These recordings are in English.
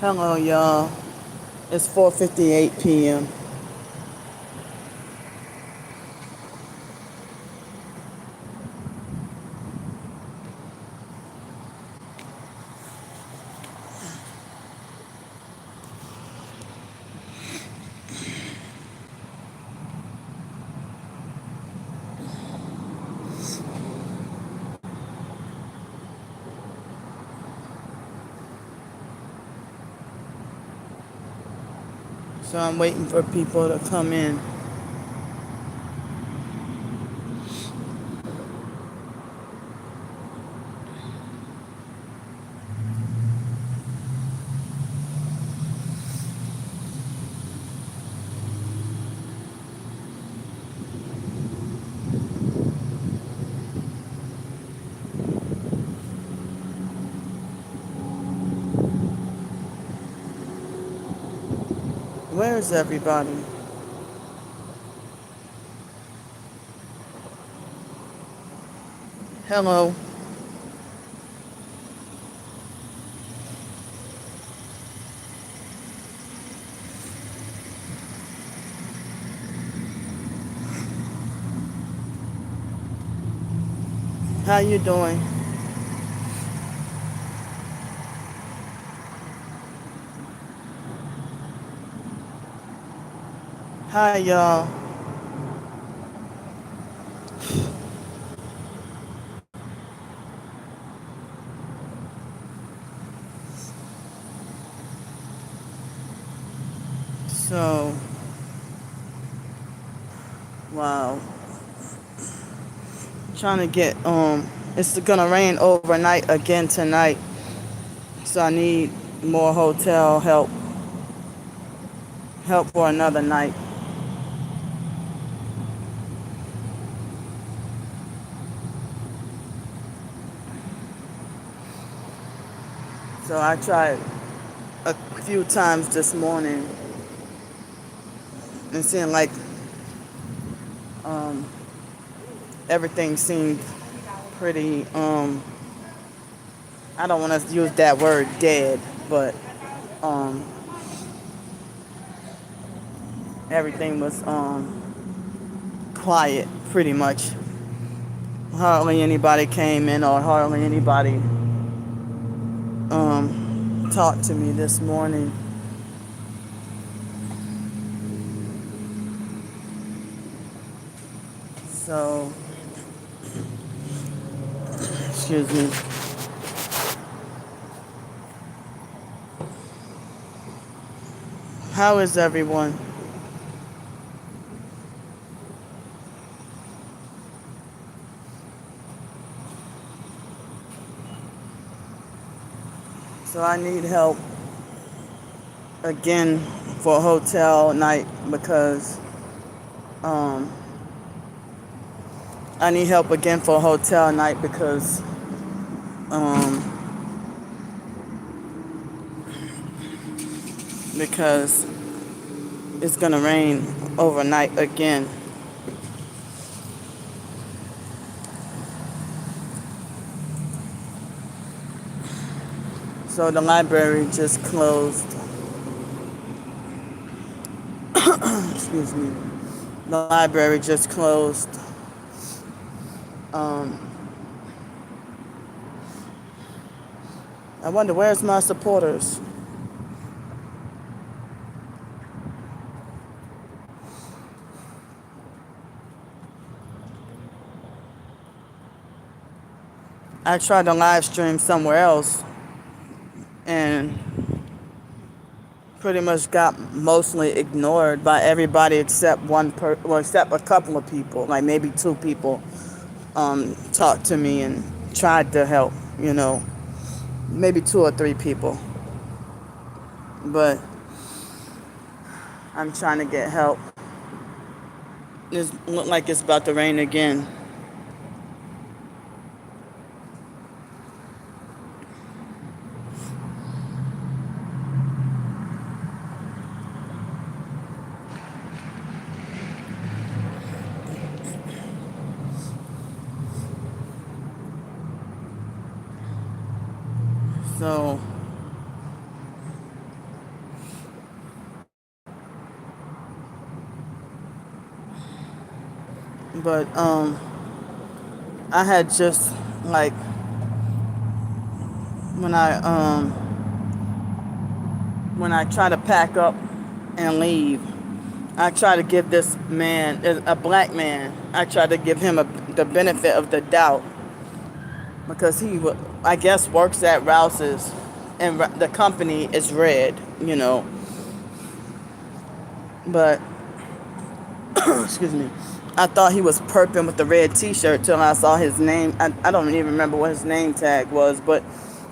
Hello, y'all. It's 4:58 p.m. So I'm waiting for people to come in. Where is everybody? Hello. How you doing? Hi, y'all. So, wow. Trying to get, it's gonna rain overnight again tonight. So I need more hotel help for another night. So I tried a few times this morning and seeing like um, everything seemed pretty, I don't want to use that word dead, but um, everything was quiet pretty much. Hardly anybody came in or hardly anybody talked to me this morning. So, excuse me. How is everyone? So I need help again for a hotel night because um, I need help again for a hotel night um, because it's gonna rain overnight again. So the library just closed. Excuse me. The library just closed. Um, I wonder where's my supporters. I tried to live stream somewhere else and pretty much got mostly ignored by everybody except except a couple of people, like maybe two people, talked to me and tried to help. Maybe two or three people, but I'm trying to get help. It look like it's about to rain again. So But I had just like when I when I try to pack up and leave, I try to give this man, a black man, I try to give him the benefit of the doubt because he, I guess, works at Rouse's and the company is red, you know. But, excuse me, I thought he was perping with the red t-shirt till I saw his name. I don't even remember what his name tag was, but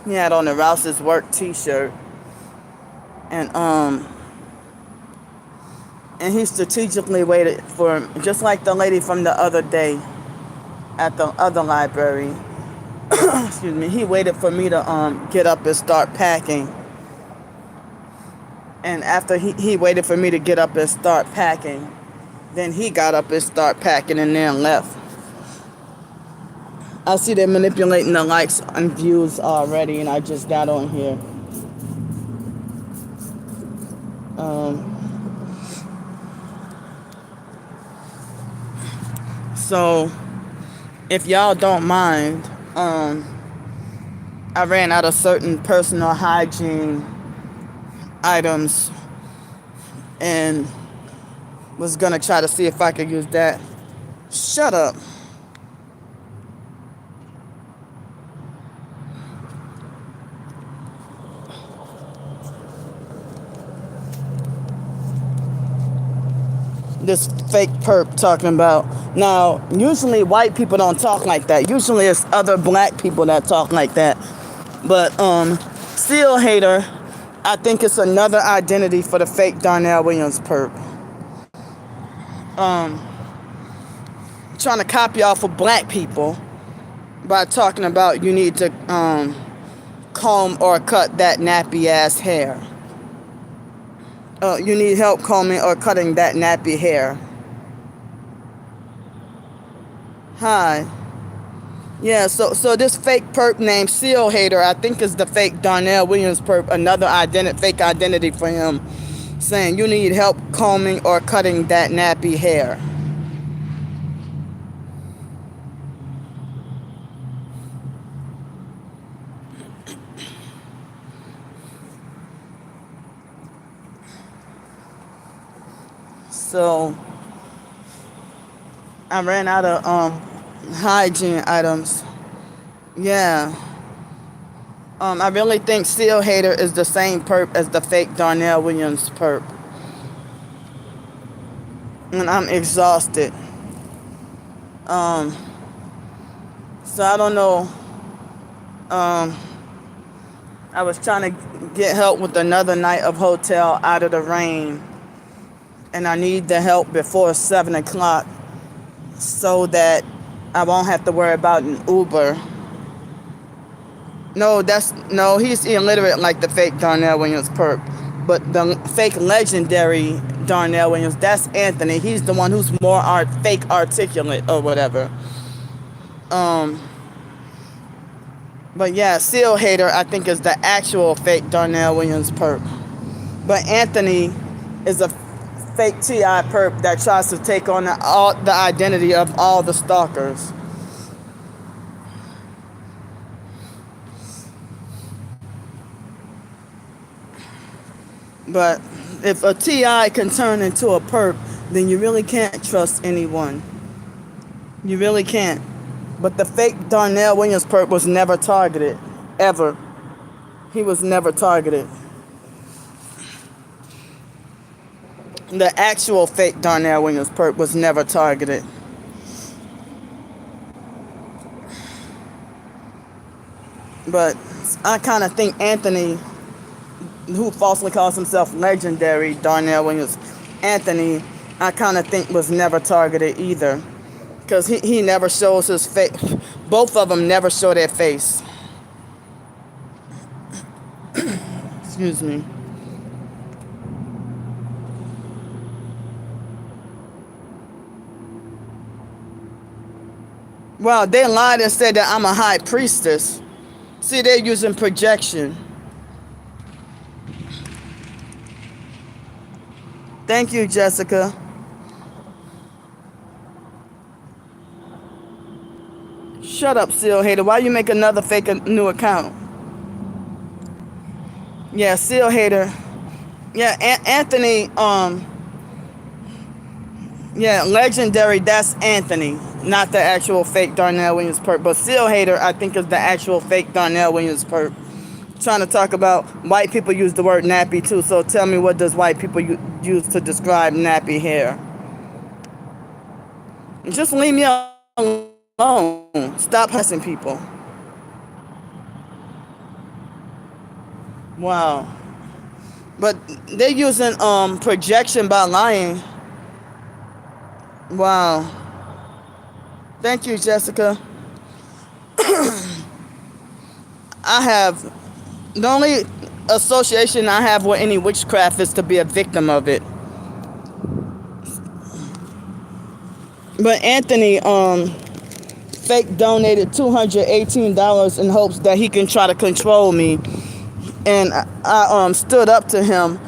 he had on the Rouse's work t-shirt. And he strategically waited for, just like the lady from the other day at the other library. Excuse me. He waited for me to get up and start packing. And after he waited for me to get up and start packing, then he got up and start packing and then left. I see they're manipulating the likes and views already, and I just got on here. So, if y'all don't mind, I ran out of certain personal hygiene items and was gonna try to see if I could use that. Shut up. This fake perp talking about. Now, usually white people don't talk like that. Usually it's other black people that talk like that. But Seal Hater, I think it's another identity for the fake Darnell Williams perp. Trying to copy off of black people by talking about you need to comb or cut that nappy ass hair. You need help combing or cutting that nappy hair. Hi. Yeah, so this fake perp named Seal Hater, I think is the fake Darnell Williams perp, another fake identity for him, saying you need help combing or cutting that nappy hair. So I ran out of hygiene items. Yeah. I really think Seal Hater is the same perp as the fake Darnell Williams perp. And I'm exhausted. So I don't know. I was trying to get help with another night of hotel out of the rain. And I need the help before 7 o'clock so that I won't have to worry about an Uber. No, he's illiterate like the fake Darnell Williams perp. But the fake legendary Darnell Williams, that's Anthony. He's the one who's more fake articulate or whatever. But yeah, Seal Hater, I think, is the actual fake Darnell Williams perp. But Anthony is a fake T.I. perp that tries to take on the identity of all the stalkers. But if a T.I. can turn into a perp, then you really can't trust anyone. You really can't. But the fake Darnell Williams perp was never targeted. Ever. He was never targeted. The actual fake Darnell Williams perp was never targeted. But I kind of think Anthony, who falsely calls himself legendary Darnell Williams, Anthony, I kind of think was never targeted either. Because he never shows his face. Both of them never show their face. Excuse me. Well, they lied and said that I'm a high priestess. See, they're using projection. Thank you, Jessica. Shut up, Seal Hater. Why you make another fake new account? Yeah, Seal Hater. Yeah, Anthony. Yeah, legendary. That's Anthony, not the actual fake Darnell Williams perp. But Seal Hater, I think, is the actual fake Darnell Williams perp. Trying to talk about white people use the word nappy too. So tell me, what does white people use to describe nappy hair? Just leave me alone. Stop harassing people. Wow. But they're using projection by lying. Wow. Thank you, Jessica. I have the only association I have with any witchcraft is to be a victim of it. But Anthony fake donated $218 in hopes that he can try to control me, and I stood up to him.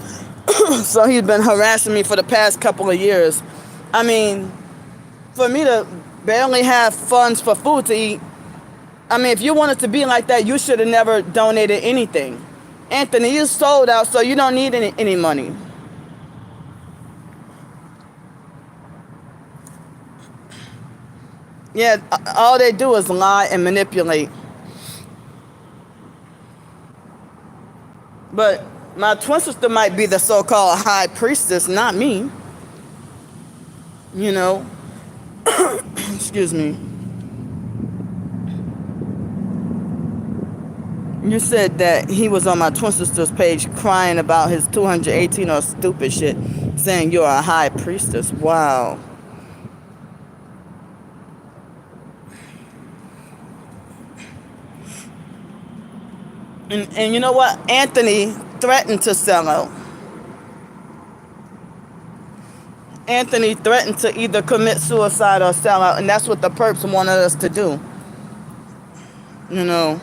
So he's been harassing me for the past couple of years. I mean, for me to barely have funds for food to eat, I mean, if you wanted to be like that, you should have never donated anything. Anthony, you sold out, so you don't need any money. Yeah, all they do is lie and manipulate. But my twin sister might be the so-called high priestess, not me. You know? Excuse me. You said that he was on my twin sister's page crying about his 218 or stupid shit, saying you're a high priestess. Wow. And you know what? Anthony threatened to sell out. Anthony threatened to either commit suicide or sell out, and that's what the perps wanted us to do. You know.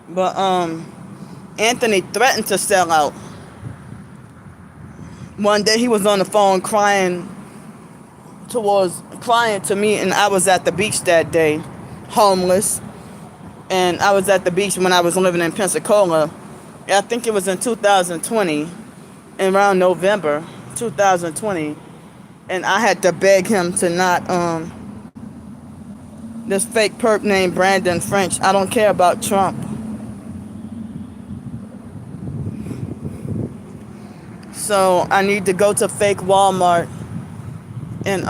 But Anthony threatened to sell out. One day he was on the phone crying to me, and I was at the beach that day, homeless. And I was at the beach when I was living in Pensacola. I think it was in 2020, around November 2020. And I had to beg him to not, this fake perp named Brandon French. I don't care about Trump. So I need to go to fake Walmart and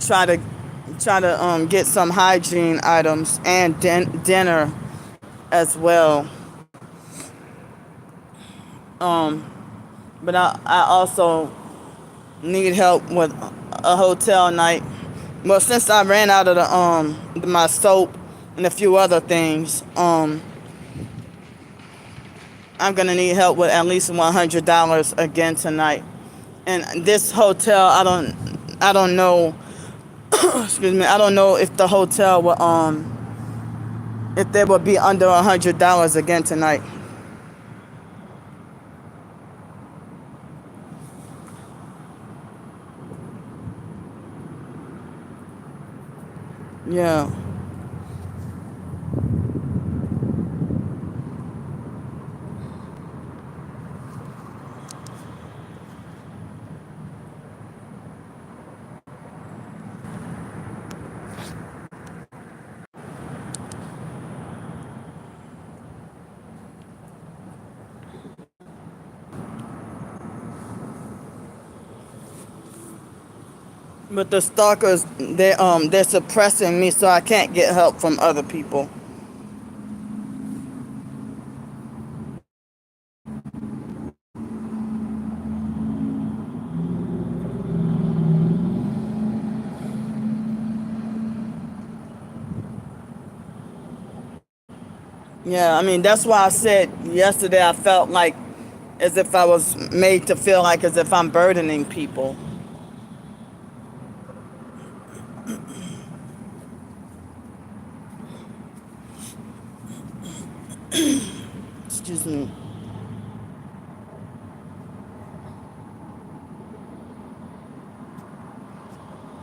try to get some hygiene items and dinner as well. But I also need help with a hotel night. Well, since I ran out of my soap and a few other things, I'm gonna need help with at least $100 again tonight. And this hotel, I don't know. Excuse me. I don't know if the hotel will if they will be under $100 again tonight. Yeah. But the stalkers, they're suppressing me, so I can't get help from other people. Yeah, I mean, that's why I said yesterday I felt like as if I was made to feel like as if I'm burdening people. Excuse me.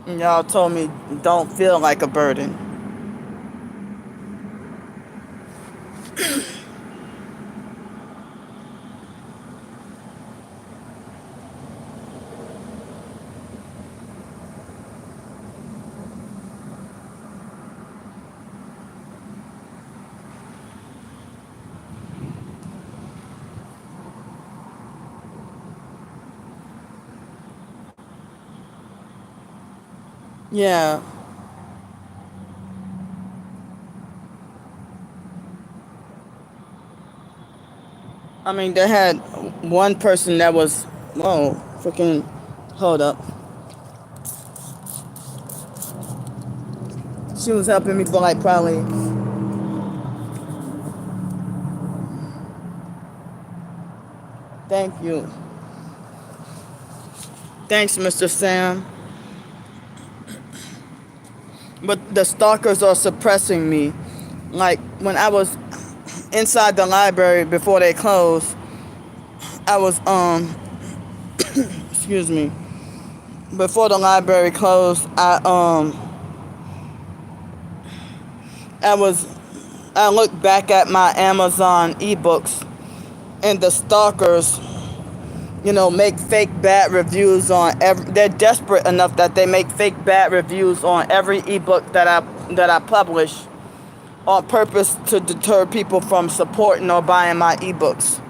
And y'all told me don't feel like a burden. Yeah. I mean, they had one person that was, whoa, freaking, hold up. She was helping me for like probably, thank you. Thanks, Mr. Sam. But the stalkers are suppressing me. Like when I was inside the library before they closed, I was, excuse me, before the library closed, I was, I looked back at my Amazon ebooks, and the stalkers, make fake bad reviews on every. They're desperate enough that they make fake bad reviews on every ebook that I publish, on purpose to deter people from supporting or buying my ebooks.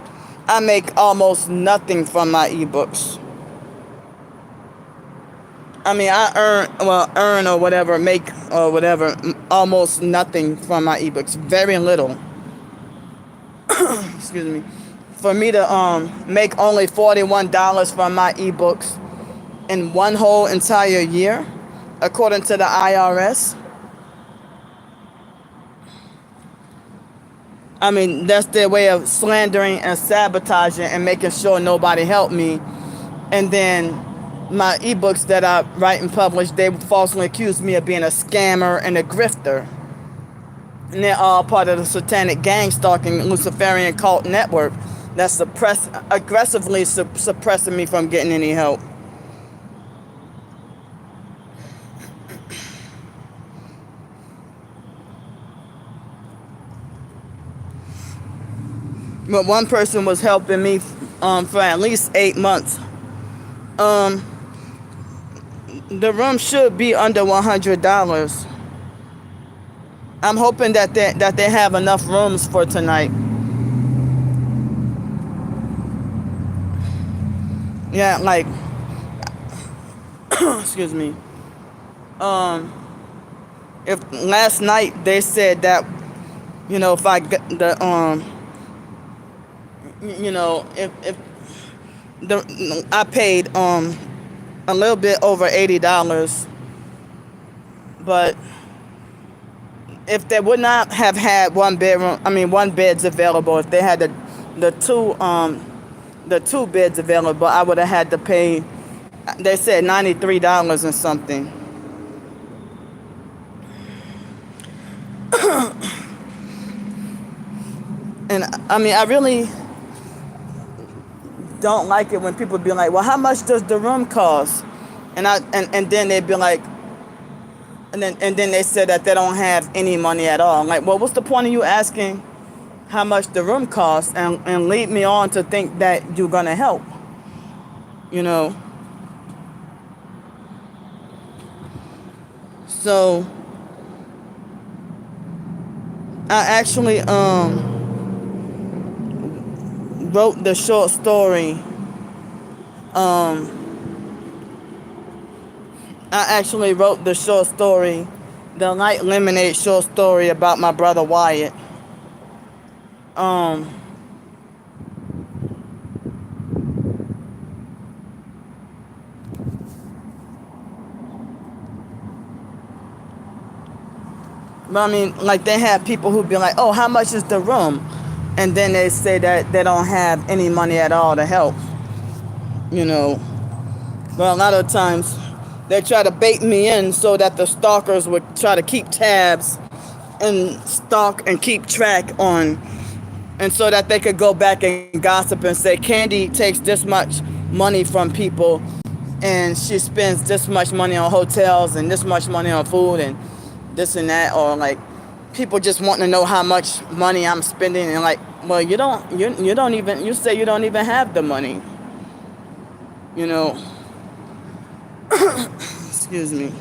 I make almost nothing from my ebooks. I mean, earn or whatever, make or whatever, almost nothing from my ebooks. Very little. Excuse me. For me to make only $41 from my ebooks in one whole entire year, according to the IRS. I mean, that's their way of slandering and sabotaging and making sure nobody helped me. And then my ebooks that I write and publish, they falsely accuse me of being a scammer and a grifter. And they're all part of the satanic gang stalking Luciferian cult network that's aggressively suppressing me from getting any help. But one person was helping me for at least 8 months. The room should be under $100. I'm hoping that they have enough rooms for tonight. Yeah, like, excuse me. If last night they said that, if I get the if I paid a little bit over $80, but if they would not have had one beds available, if they had the two beds available, I would have had to pay. They said $93 and something. And I mean, I really don't like it when people be like, well, how much does the room cost? And then they'd be like, and then they said that they don't have any money at all. I'm like, well, what's the point of you asking how much the room costs and lead me on to think that you're gonna help? So I actually wrote the short story. The Light Lemonade short story about my brother Wyatt. But I mean, like, they have people who be like, oh, how much is the room? And then they say that they don't have any money at all to help. But a lot of times they try to bait me in so that the stalkers would try to keep tabs and stalk and keep track on, and so that they could go back and gossip and say Candy takes this much money from people and she spends this much money on hotels and this much money on food and this and that, or like people just want to know how much money I'm spending, and like, well, you don't even, you say you don't even have the money, you know. Excuse me.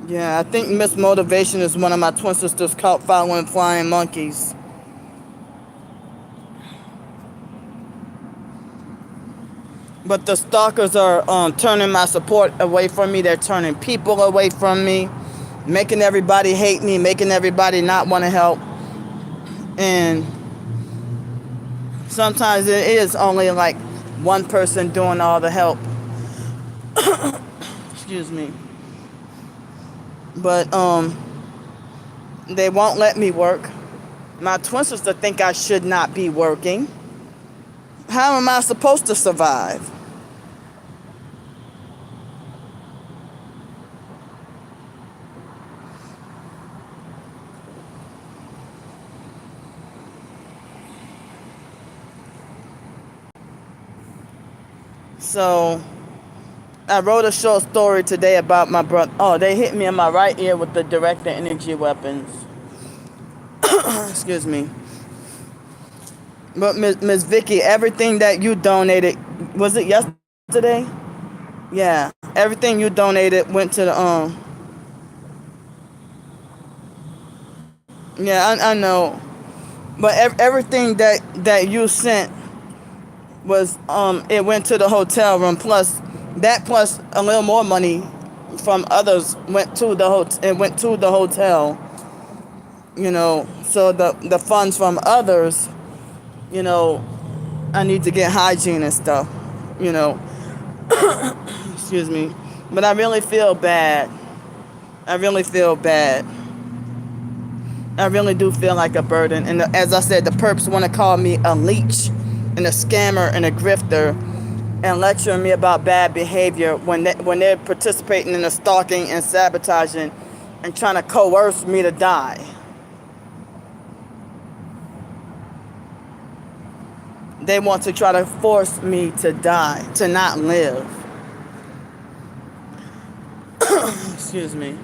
Yeah, I think Miss Motivation is one of my twin sisters caught following flying monkeys. But the stalkers are turning my support away from me. They're turning people away from me, making everybody hate me, making everybody not want to help. And sometimes it is only like one person doing all the help. Excuse me. But they won't let me work. My twin sister think I should not be working. How am I supposed to survive? So I wrote a short story today about my brother. Oh, they hit me in my right ear with the director energy weapons. Excuse me. But Miss Vicky, everything that you donated, was it yesterday? Yeah, everything you donated went to the Yeah, I know. But everything that you sent was it went to the hotel room, plus a little more money from others went to the hotel. It went to the hotel, you know. So the funds from others, you know, I need to get hygiene and stuff, you know. Excuse me. But I really feel bad. I really feel bad. I really do feel like a burden. And as I said, the perps want to call me a leech and a scammer and a grifter and lecturing me about bad behavior when they're participating in the stalking and sabotaging and trying to coerce me to die. They want to try to force me to die, to not live. Excuse me.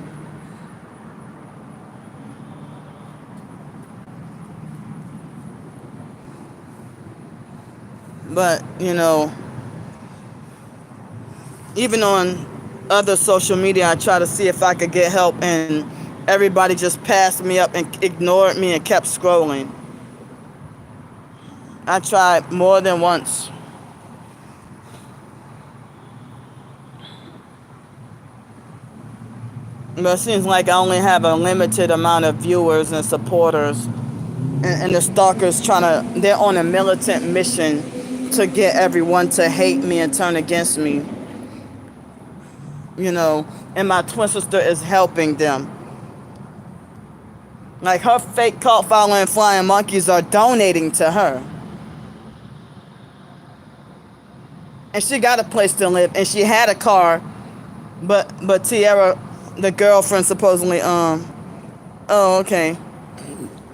But, you know, even on other social media, I try to see if I could get help, and everybody just passed me up and ignored me and kept scrolling. I tried more than once. But it seems like I only have a limited amount of viewers and supporters. And the stalkers they're on a militant mission to get everyone to hate me and turn against me. You know, and my twin sister is helping them. Like, her fake cult following flying monkeys are donating to her. And she got a place to live, and she had a car, but Tiara, the girlfriend, supposedly,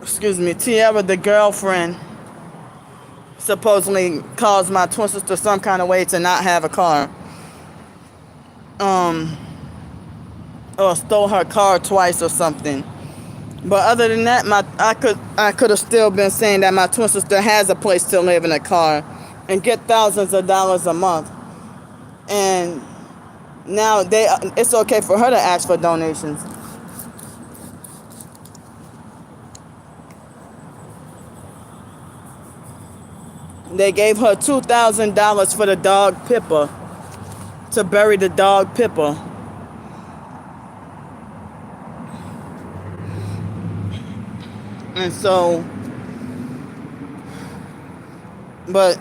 excuse me, Tiara, the girlfriend, supposedly caused my twin sister some kind of way to not have a car. Or stole her car twice or something. But other than that, I could have still been saying that my twin sister has a place to live in a car and get thousands of dollars a month. And now it's okay for her to ask for donations. They gave her $2,000 for the dog Pippa, to bury the dog Pippa. And so, but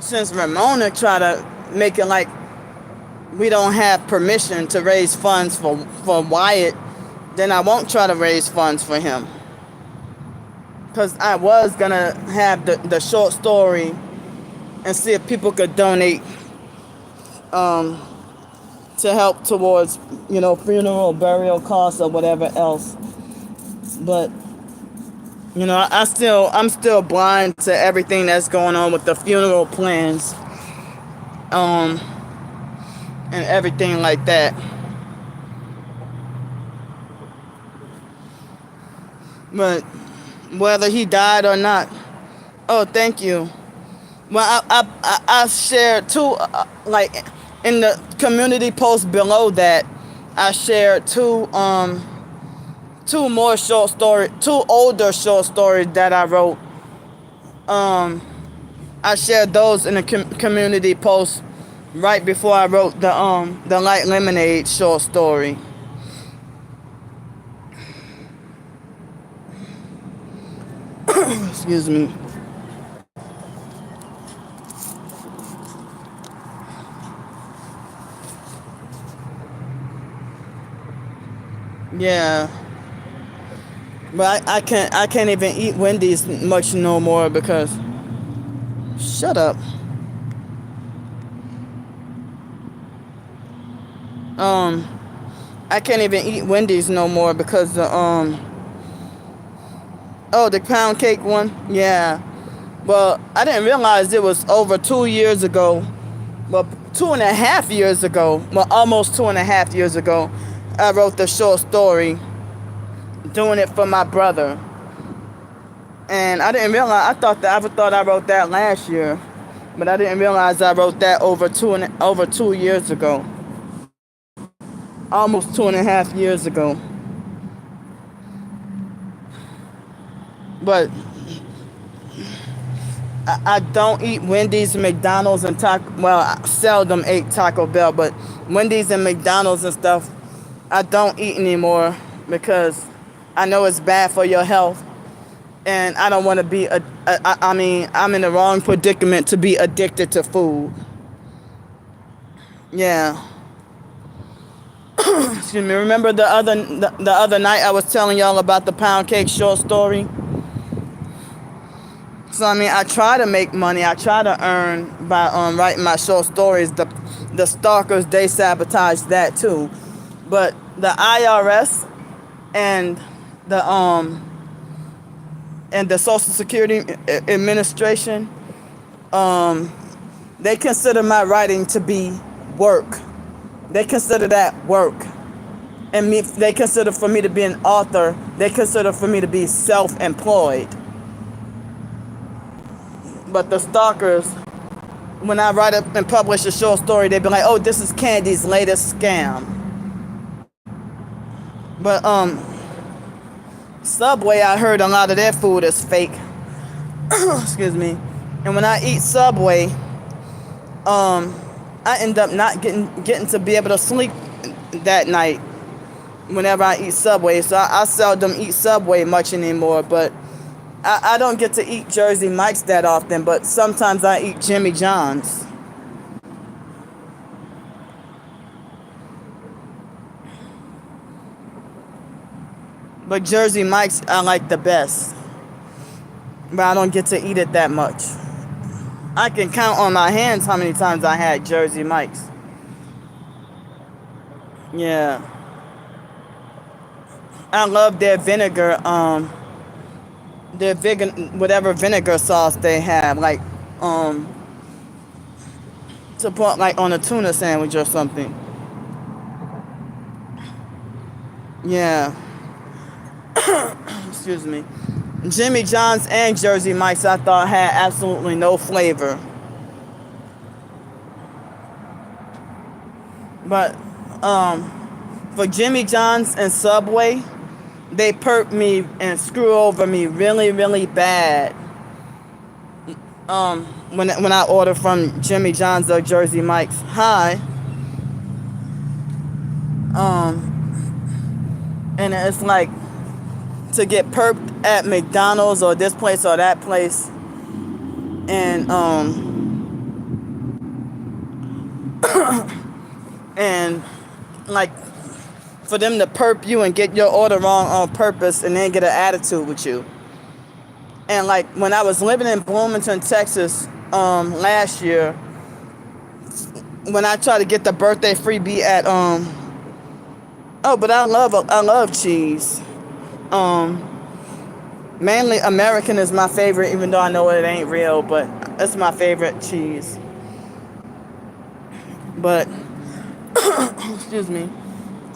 since Ramona tried to make it like we don't have permission to raise funds for Wyatt, then I won't try to raise funds for him. Because I was going to have the short story and see if people could donate um, to help towards, funeral, burial costs or whatever else. But, I'm still blind to everything that's going on with the funeral plans, um, and everything like that. But whether he died or not, oh, thank you. Well, I shared two, like in the community post below that, I shared two older short stories that I wrote. I shared those in the community post right before I wrote the Light Lemonade short story. Excuse me. Yeah. But I can't even eat Wendy's much no more because shut up. Um I can't even eat Wendy's no more because the pound cake one. Yeah. Well, I didn't realize it was over 2 years ago. Well, 2.5 years ago. Well, almost 2.5 years ago, I wrote the short story, doing it for my brother. And I didn't realize. I thought I wrote that last year, but I didn't realize I wrote that over 2 years ago. Almost 2.5 years ago. But I don't eat Wendy's, McDonald's, and well, I seldom ate Taco Bell, but Wendy's and McDonald's and stuff, I don't eat anymore because I know it's bad for your health, and I don't want to be. I'm in the wrong predicament to be addicted to food. Yeah. Excuse me. Remember the other night I was telling y'all about the pound cake short story. So I try to make money. I try to earn by writing my short stories. The stalkers, they sabotage that too. But the IRS and the Social Security Administration, they consider my writing to be work. They consider that work. And they consider for me to be an author, they consider for me to be self-employed. But the stalkers, when I write up and publish a short story, they be like, "Oh, this is Candy's latest scam." But Subway, I heard a lot of their food is fake. Excuse me. And when I eat Subway, I end up not getting to be able to sleep that night whenever I eat Subway. So I seldom eat Subway much anymore, but I don't get to eat Jersey Mike's that often, but sometimes I eat Jimmy John's. But Jersey Mike's I like the best. But I don't get to eat it that much. I can count on my hands how many times I had Jersey Mike's. Yeah. I love their vinegar, whatever vinegar sauce they have, like to put like on a tuna sandwich or something. Yeah. Excuse me. Jimmy John's and Jersey Mike's I thought had absolutely no flavor. But for Jimmy John's and Subway, they perk me and screw over me really, really bad. When I order from Jimmy John's or Jersey Mike's. Hi. And it's like to get perked at McDonald's or this place or that place, and and like for them to perp you and get your order wrong on purpose and then get an attitude with you. And like when I was living in Bloomington, Texas, last year, when I try to get the birthday freebie at oh, but I love cheese. Um, Mainly American is my favorite, even though I know it ain't real, but it's my favorite cheese. But excuse me.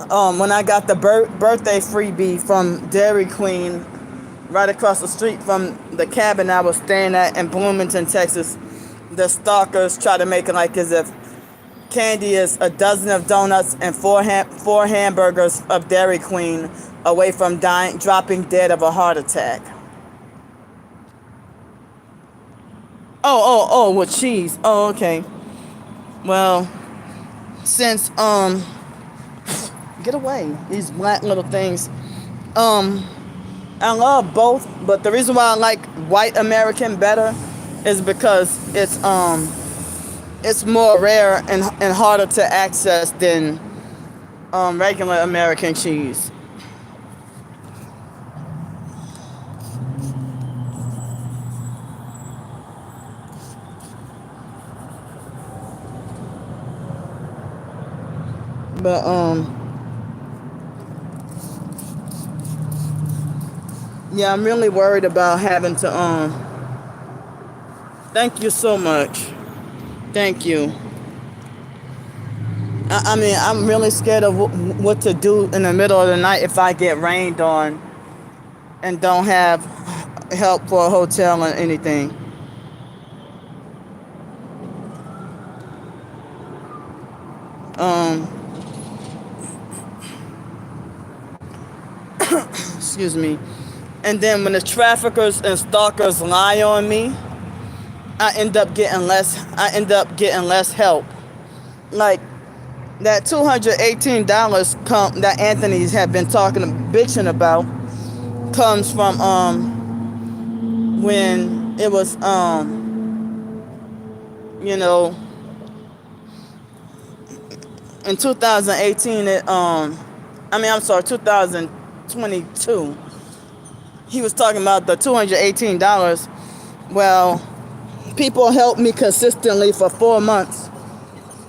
When I got the birthday freebie from Dairy Queen, right across the street from the cabin I was staying at in Bloomington, Texas, the stalkers try to make it like as if candy is a dozen of donuts and four hamburgers of Dairy Queen away from dropping dead of a heart attack. Oh, with cheese. Oh, okay. Well, since get away, these black little things. I love both, but the reason why I like white American better is because it's more rare and harder to access than regular American cheese. But yeah, I'm really worried about having to thank you so much. Thank you. I mean, I'm really scared of what to do in the middle of the night if I get rained on and don't have help for a hotel or anything. Excuse me. And then when the traffickers and stalkers lie on me, I end up getting less help. Like that $218 that Anthony's have been bitching about comes from when it was you know, in 2018 I'm sorry, 2022. He was talking about the $218. Well, people helped me consistently for 4 months.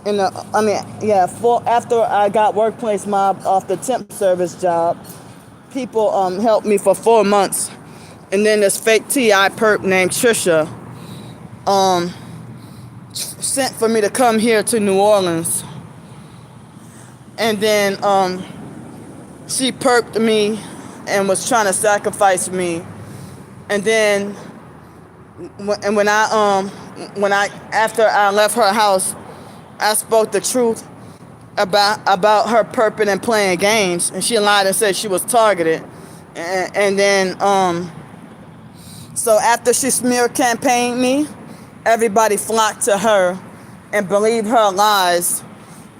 After I got workplace mobbed off the temp service job, people helped me for 4 months. And then this fake TI perp named Trisha sent for me to come here to New Orleans. And then she perped me and was trying to sacrifice me. And then after I left her house, I spoke the truth about her perping and playing games, and she lied and said she was targeted. And then so after she smear campaigned me, everybody flocked to her and believed her lies.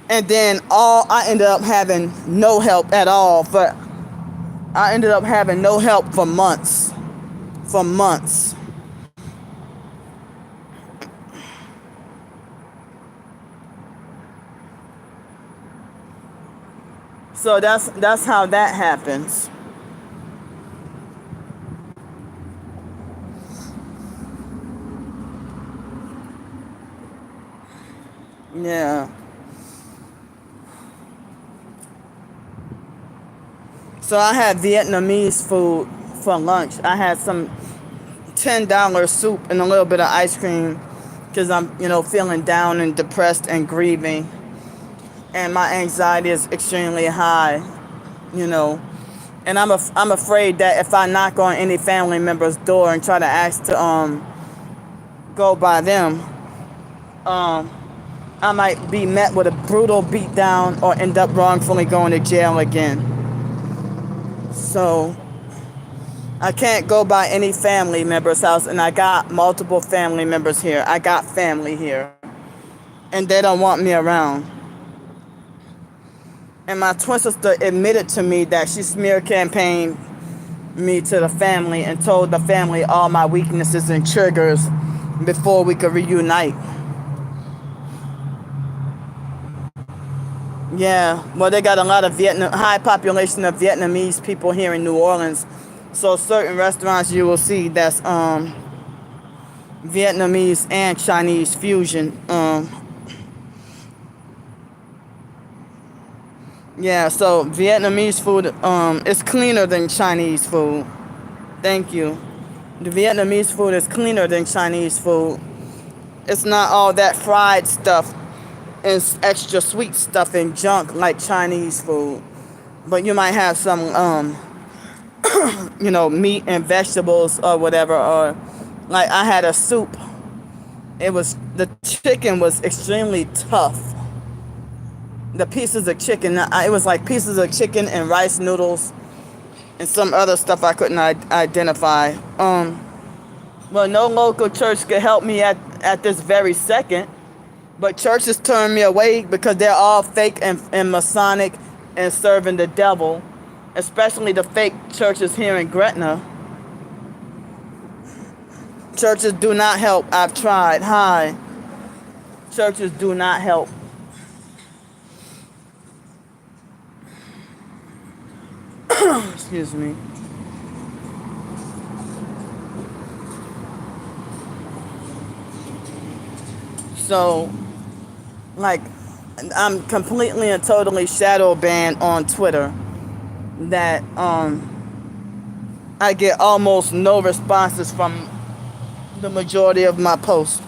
And then I ended up having no help at all. I ended up having no help for months. So that's how that happens. Yeah. So I had Vietnamese food for lunch. I had some $10 soup and a little bit of ice cream because I'm, feeling down and depressed and grieving. And my anxiety is extremely high, And I'm afraid that if I knock on any family member's door and try to ask to go by them, I might be met with a brutal beatdown or end up wrongfully going to jail again. So I can't go by any family member's house, and I got multiple family members here. I got family here, and they don't want me around. And my twin sister admitted to me that she smear campaigned me to the family and told the family all my weaknesses and triggers before we could reunite. Yeah, well, they got a lot of high population of Vietnamese people here in New Orleans. So certain restaurants you will see that's Vietnamese and Chinese fusion. Yeah, so Vietnamese food is cleaner than Chinese food. Thank you. The Vietnamese food is cleaner than Chinese food. It's not all that fried stuff and extra sweet stuff and junk like Chinese food. But you might have some meat and vegetables or whatever, or like I had a soup. The chicken was extremely tough. The pieces of chicken, it was like pieces of chicken and rice noodles and some other stuff I couldn't identify. Well, no local church could help me at this very second, but churches turn me away because they're all fake and Masonic and serving the devil, especially the fake churches here in Gretna. Churches do not help. I've tried. Hi. Churches do not help. Excuse me. So, like, I'm completely and totally shadow banned on Twitter. That I get almost no responses from the majority of my posts.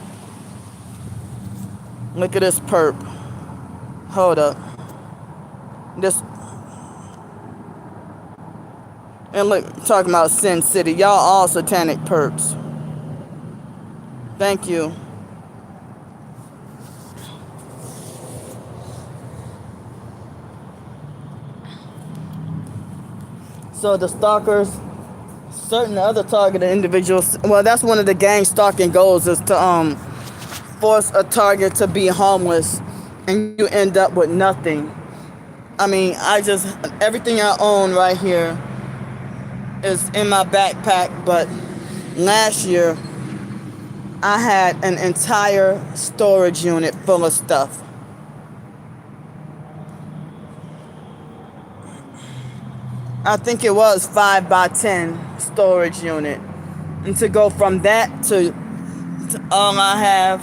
Look at this perp. Hold up. This and look, talking about Sin City. Y'all all satanic perps. Thank you. So the stalkers, certain other targeted individuals. Well, that's one of the gang stalking goals, is to force a target to be homeless, and you end up with nothing. I mean, everything I own right here is in my backpack, but last year I had an entire storage unit full of stuff. I think it was 5x10 storage unit. And to go from that to all I have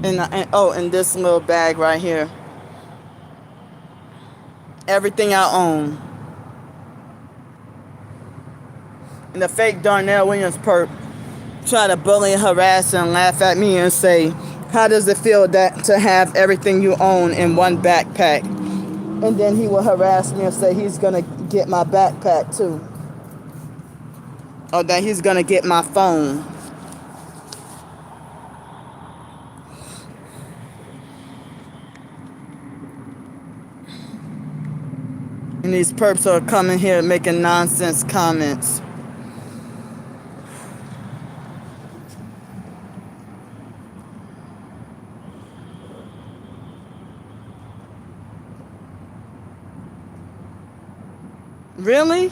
in this little bag right here. Everything I own. And the fake Darnell Williams perp try to bully, harass, and laugh at me and say, how does it feel that to have everything you own in one backpack? And then he will harass me and say he's gonna get my backpack too. Or that he's gonna get my phone. And these perps are coming here making nonsense comments. Really?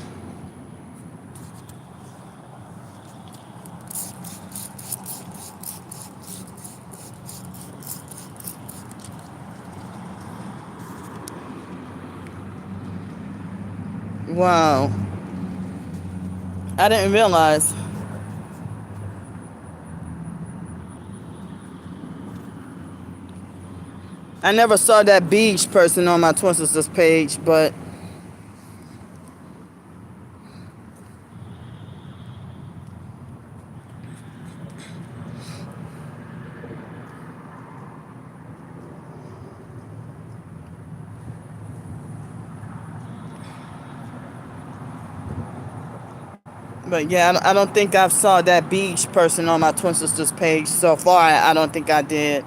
Wow. I didn't realize. I never saw that beach person on my Twin Sisters page, but yeah, I don't think I've saw that beach person on my Twin Sisters page so far. I don't think I did.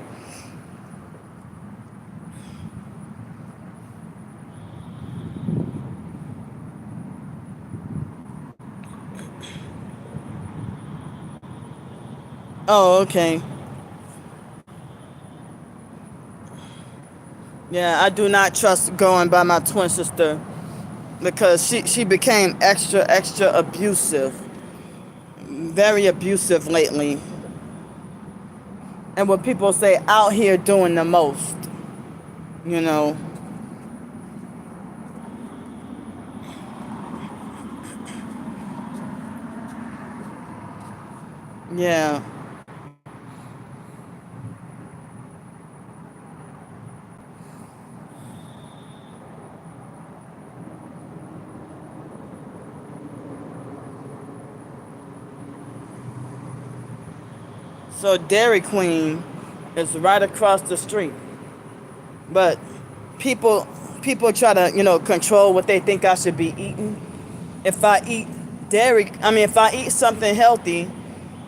Oh, okay. Yeah, I do not trust going by my twin sister because she became extra abusive. Very abusive lately. And what people say, out here doing the most. You know. Yeah. So Dairy Queen is right across the street. But people people try to, control what they think I should be eating. If I eat if I eat something healthy,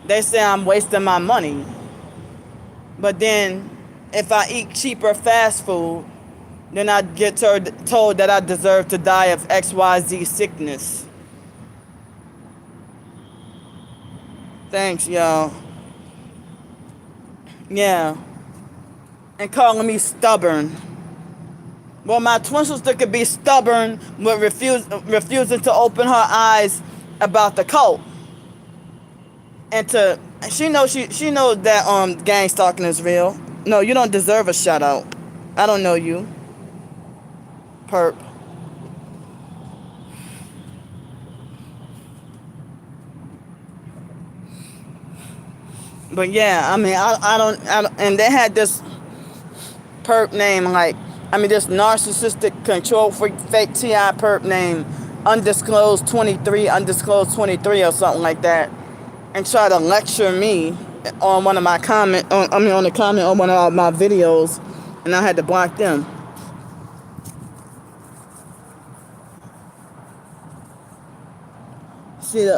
they say I'm wasting my money. But then if I eat cheaper fast food, then I get told that I deserve to die of XYZ sickness. Thanks, y'all. Yeah. And calling me stubborn. Well, my twin sister could be stubborn with refusing to open her eyes about the cult. And she knows that gang stalking is real. No, you don't deserve a shout out. I don't know you. Perp. But yeah, I don't, and they had this perp name, this narcissistic control freak fake TI perp name, undisclosed 23 or something like that, and try to lecture me on one of my on the comment on one of my videos, and I had to block them. See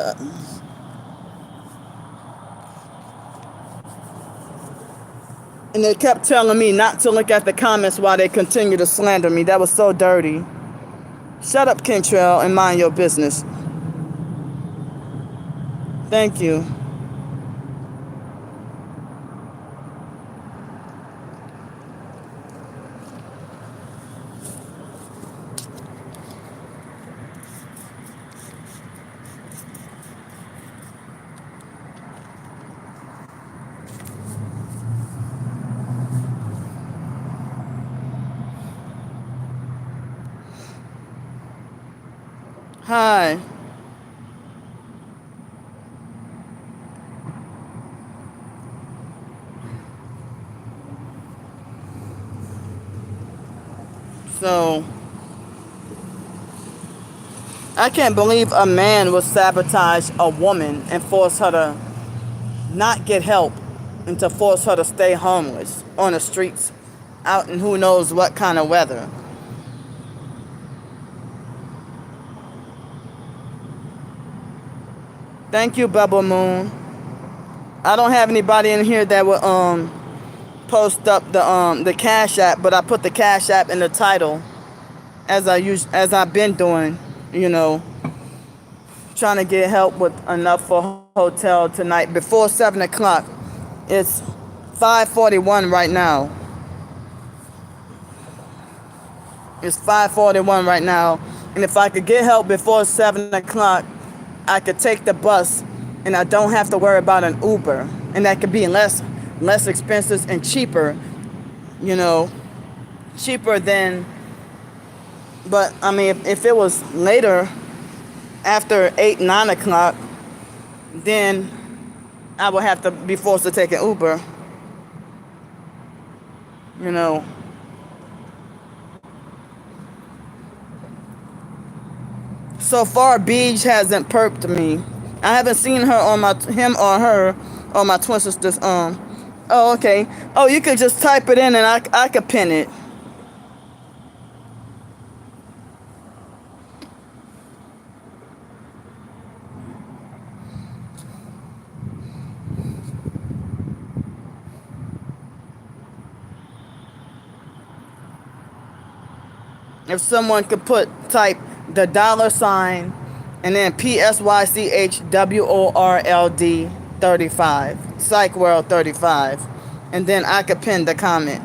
and they kept telling me not to look at the comments while they continue to slander me. That was so dirty. Shut up, Kentrell, and mind your business. Thank you. Hi. So, I can't believe a man would sabotage a woman and force her to not get help and to force her to stay homeless on the streets out in who knows what kind of weather. Thank you, Bubble Moon. I don't have anybody in here that would post up the Cash App, but I put the Cash App in the title as I've been doing, trying to get help with enough for hotel tonight before 7 o'clock. It's 5:41 right now. It's 5:41 right now, and if I could get help before 7 o'clock, I could take the bus, and I don't have to worry about an Uber, and that could be less expensive and cheaper, cheaper than. But if it was later, after 8, 9 o'clock, then I would have to be forced to take an Uber. So far, Beej hasn't perped me. I haven't seen her on him or her on my twin sister's. Oh, okay. Oh, you could just type it in and I could pin it. If someone could type the $sign and then PSYCHWORLD 35, PsychWorld35, and then I could pin the comment.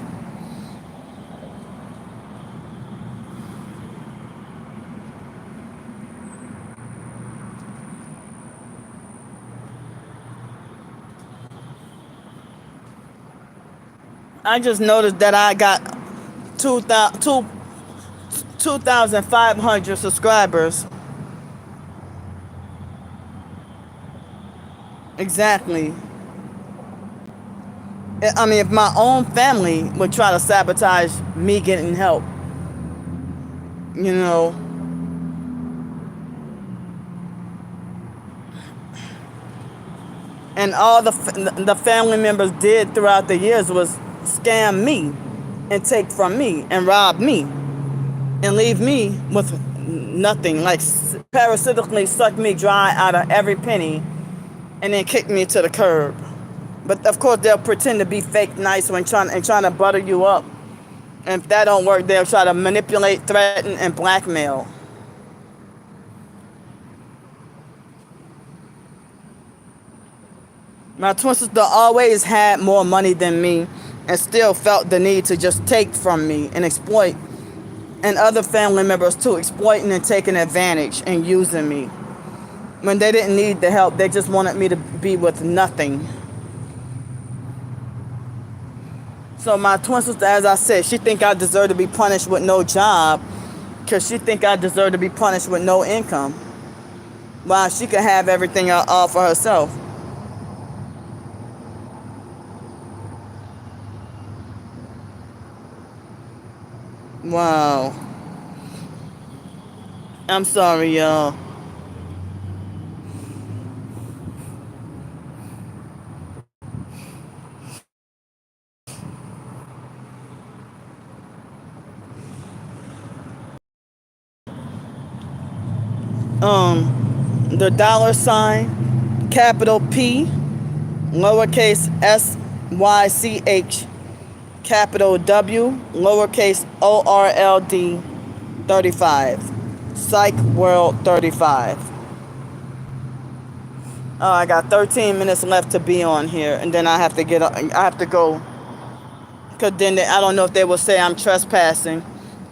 I just noticed that I got 2,500 subscribers. Exactly. If my own family would try to sabotage me getting help, And all the family members did throughout the years was scam me and take from me and rob me and leave me with nothing, like parasitically suck me dry out of every penny and then kick me to the curb. But of course they'll pretend to be fake nice when trying to butter you up. And if that don't work, they'll try to manipulate, threaten, and blackmail. My twin sister always had more money than me and still felt the need to just take from me and exploit, and other family members too, exploiting and taking advantage and using me. When they didn't need the help, they just wanted me to be with nothing. So my twin sister, as I said, she think I deserve to be punished with no job because she think I deserve to be punished with no income. While she could have everything all for herself. Wow. I'm sorry, y'all. The dollar sign, capital P, lowercase SYCH, capital W, lowercase ORLD 35. PsychWorld35. Oh, I got 13 minutes left to be on here, and then I have to go, because then I don't know if they will say I'm trespassing.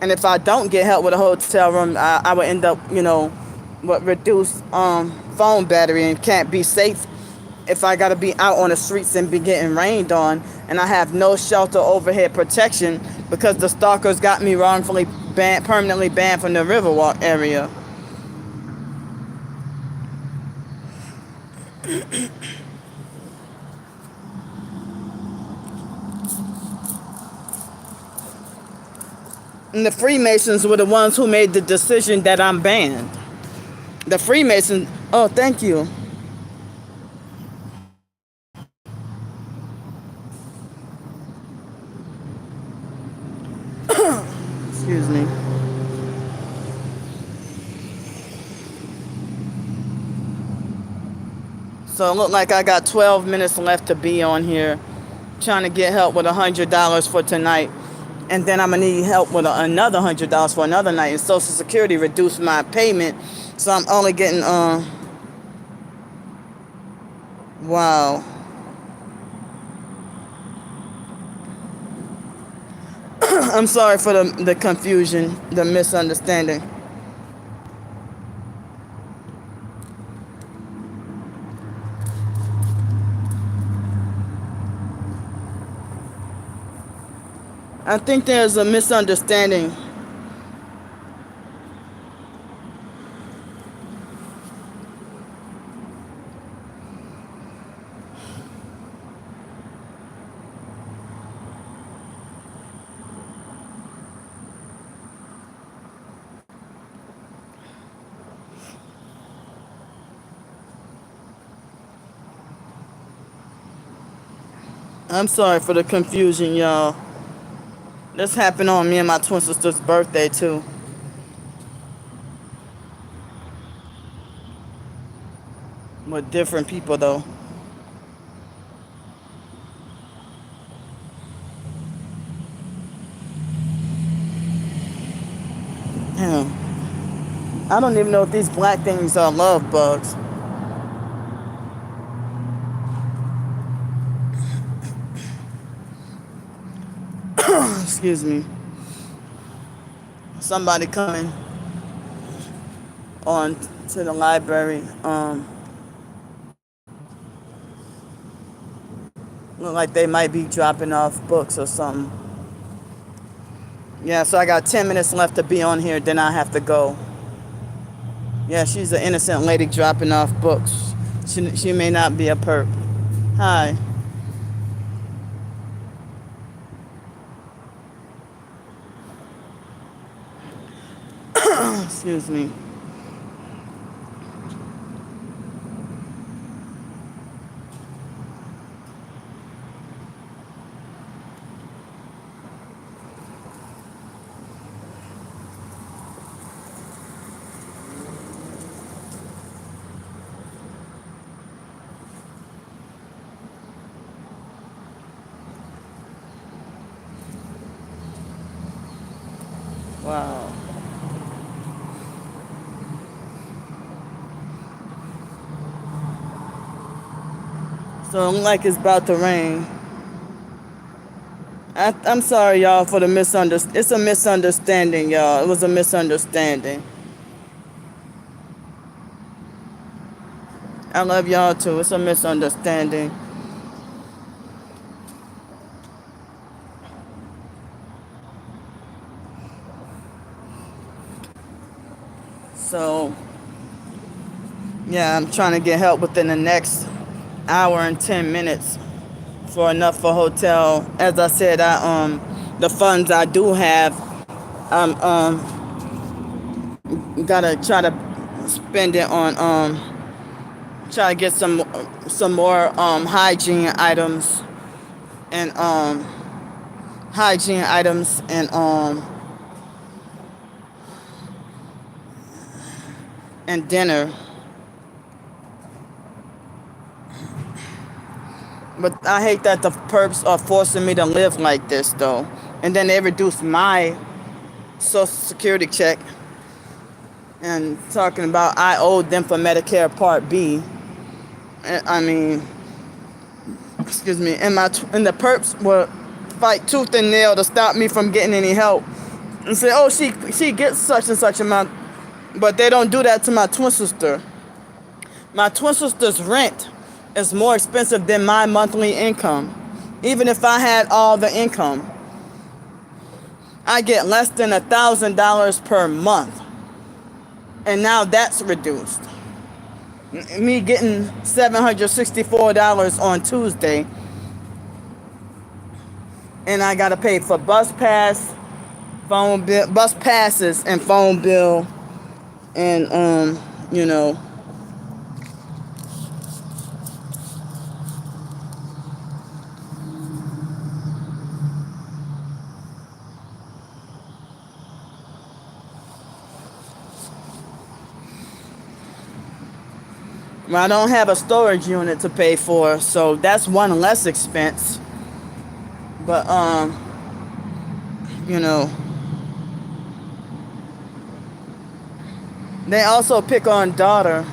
And if I don't get help with a hotel room, I would end up, with reduced phone battery and can't be safe if I got to be out on the streets and be getting rained on, and I have no shelter overhead protection because the stalkers got me wrongfully permanently banned from the Riverwalk area. And the Freemasons were the ones who made the decision that I'm banned. The Freemasons, oh, thank you. Excuse me. So it looked like I got 12 minutes left to be on here, trying to get help with $100 for tonight. And then I'm going to need help with another $100 for another night. And Social Security reduced my payment, so I'm only getting, wow. I'm sorry for the confusion, the misunderstanding. I think there's a misunderstanding. I'm sorry for the confusion, y'all. This happened on me and my twin sister's birthday, too. With different people, though. Damn. I don't even know if these black things are love bugs. Excuse me. Somebody coming on to the library. Look like they might be dropping off books or something. Yeah, so I got 10 minutes left to be on here, then I have to go. Yeah, she's an innocent lady dropping off books. She may not be a perp. Hi. Excuse me. Wow. So it looks like it's about to rain. I'm sorry, y'all, for the misunderstanding. It's a misunderstanding, y'all. It was a misunderstanding. I love y'all too. It's a misunderstanding. So, yeah, I'm trying to get help within the next hour and 10 minutes for enough for hotel. As I said, the funds I do have, I'm gotta try to spend it on try to get some more hygiene items and hygiene items and dinner. But I hate that the perps are forcing me to live like this though. And then they reduce my social security check and talking about I owed them for Medicare Part B. I mean, excuse me, and the perps will fight tooth and nail to stop me from getting any help and say, oh, she gets such and such amount, but they don't do that to my twin sister. My twin sister's rent is more expensive than my monthly income. Even if I had all the income, I get less than $1,000 per month, and now that's reduced. Me getting $764 on Tuesday, and I gotta pay for bus passes and phone bill, and you know. I don't have a storage unit to pay for, so that's one less expense. But you know, they also pick on daughter.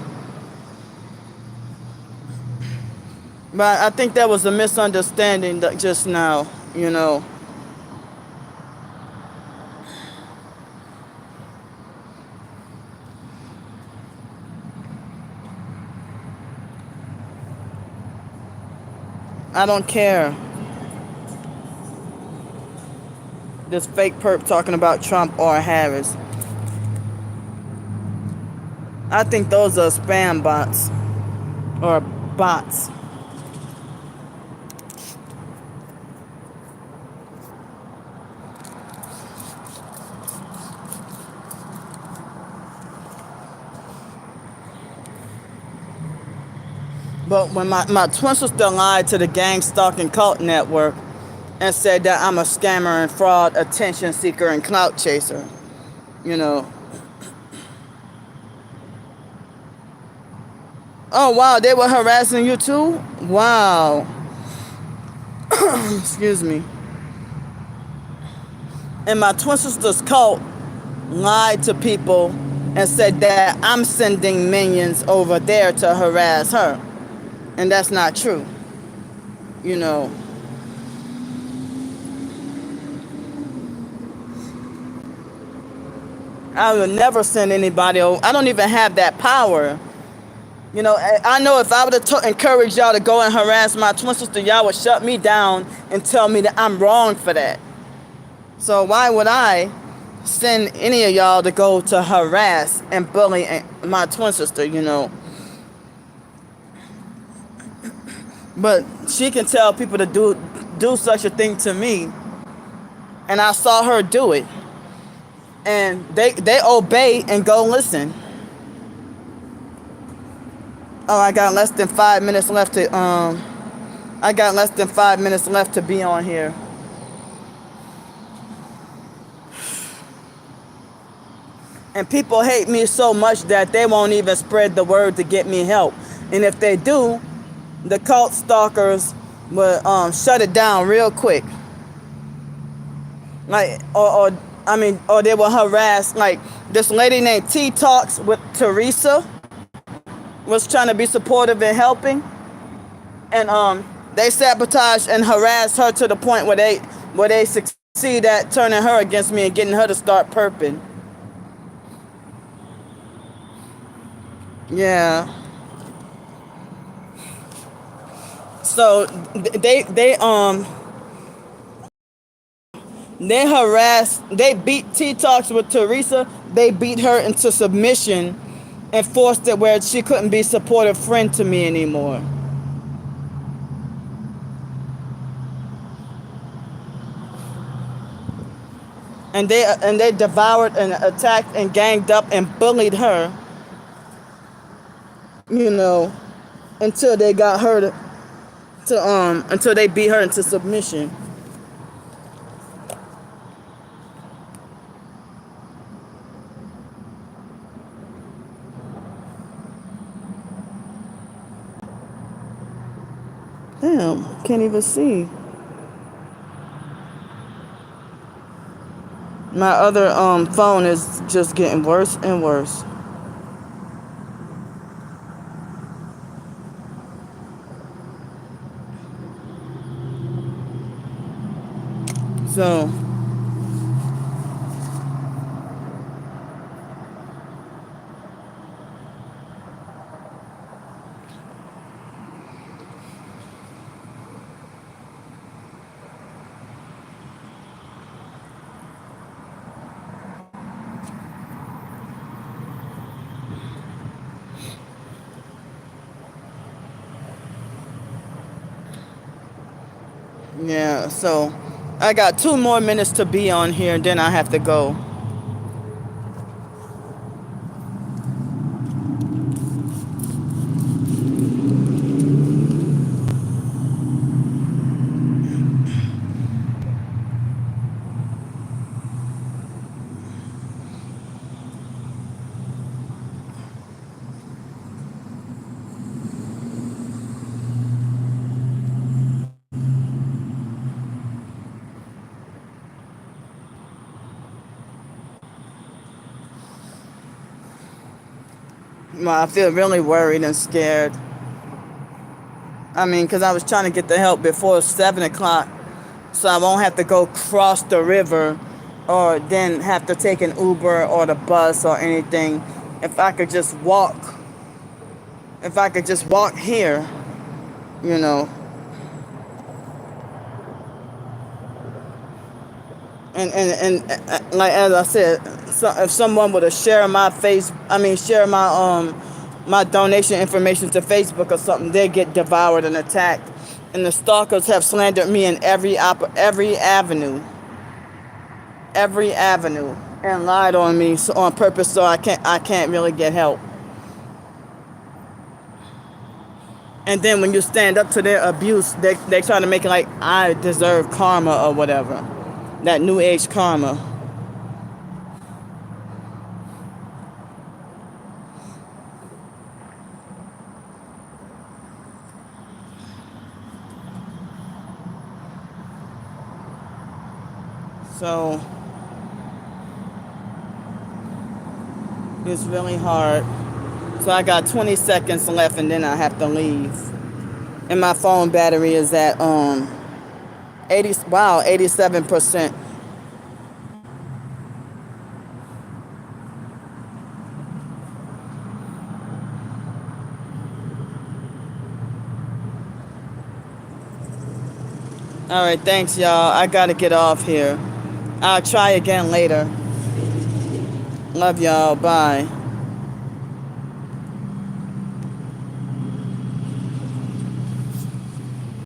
But I think that was a misunderstanding just now, you know. I don't care. This fake perp talking about Trump or Harris. I think those are spam bots or bots. But when my twin sister lied to the gang stalking cult network and said that I'm a scammer and fraud, attention seeker, and clout chaser, you know. Oh, wow, they were harassing you too? Wow. Excuse me. And my twin sister's cult lied to people and said that I'm sending minions over there to harass her. And that's not true. You know. I would never send anybody over. I don't even have that power. You know, I know if I would have encouraged y'all to go and harass my twin sister, y'all would shut me down and tell me that I'm wrong for that. So why would I send any of y'all to go to harass and bully my twin sister, you know? But she can tell people to do such a thing to me. And I saw her do it. And they obey and go listen. Oh, I got less than 5 minutes left to be on here. And people hate me so much that they won't even spread the word to get me help. And if they do, the cult stalkers will shut it down real quick. Like, or or they will harass, like this lady named T Talks with Teresa was trying to be supportive and helping, and they sabotaged and harassed her to the point where they succeed at turning her against me and getting her to start perping. Yeah. So they harassed, they beat T Talks with Teresa. They beat her into submission and forced it where she couldn't be a supportive friend to me anymore. And they devoured and attacked and ganged up and bullied her, you know, until they got her until they beat her into submission. Damn, can't even see. My other phone is just getting worse and worse. So yeah, so I got 2 more minutes to be on here, and then I have to go. I feel really worried and scared. Because I was trying to get the help before 7 o'clock, so I won't have to go cross the river or then have to take an Uber or the bus or anything. If I could just walk here, you know. And like as I said, so if someone would have shared my donation information to Facebook or something, they get devoured and attacked. And the stalkers have slandered me in every avenue, and lied on me on purpose, so I can't really get help. And then when you stand up to their abuse, they try to make it like I deserve karma or whatever, that new age karma. So it's really hard. So I got 20 seconds left, and then I have to leave. And my phone battery is at 87%. All right, thanks, y'all. I gotta get off here. I'll try again later. Love y'all. Bye.